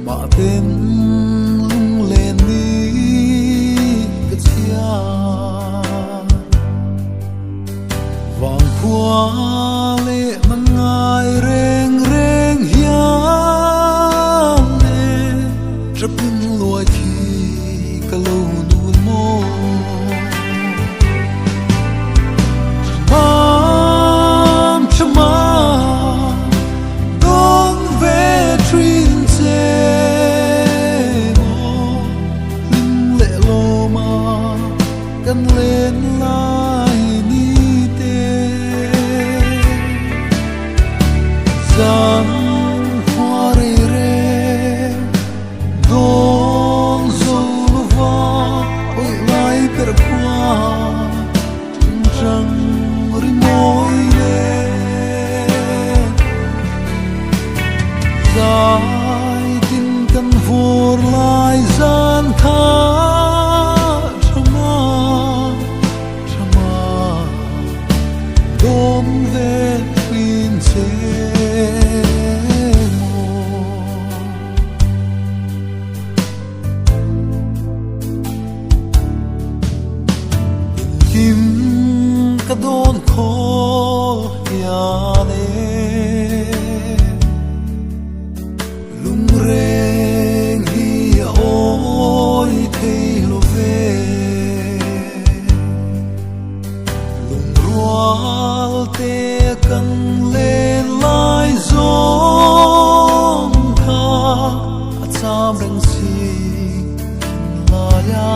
mà tên lung lên đi cái chia vàng qua lệ mang ai reng reng hiang nè chấp những lối thì cả lâu nuôi mô mam chama dong về truyền chế linh lệ lô mà cần lên lại ni tê giang hoa rê rê dong dâu va ôi lại per qua trăng môi lên dài tin cần vô lại gian tha chama đom về pin chế kim ka don kho ya ne lung reng hi oi thei lo ve lung rual te kan lên lai zong kha acham reng si la ya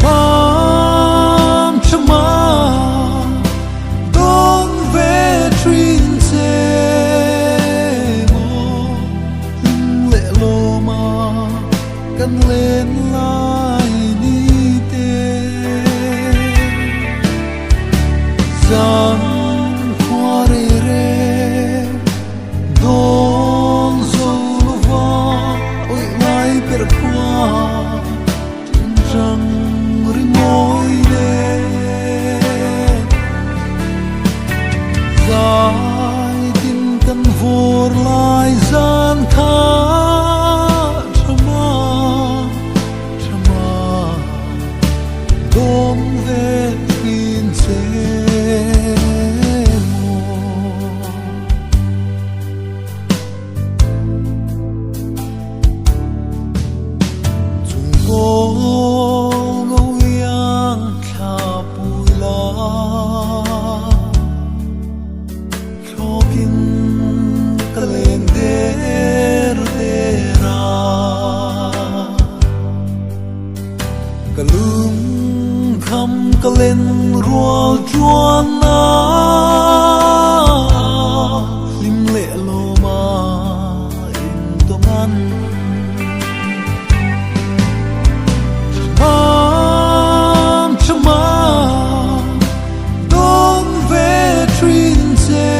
mam chama dong về truyền chế mô lệ lô mà cần lên lại ni tê giang hoa rê rê dong dâu va ôi lại per qua trăng môi lên dài tin cần vô lại gian tha chama đom về pin chế chúng cô kalung kham kalen rual chuan na lim le lo ma in tongan mam chama dong ve trin che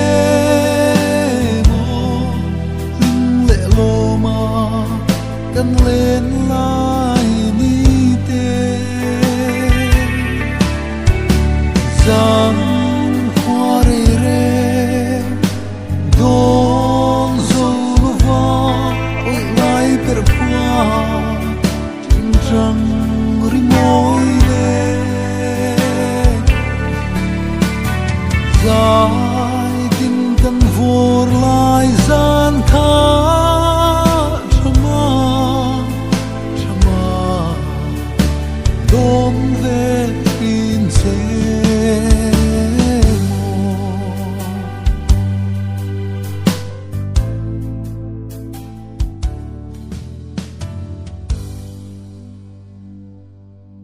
mo lim le lo ma kan lên lại ni giang hoa rê rê dong dâu va ôi lại per qua trăng môi lên dài tin cần vô lại gian tha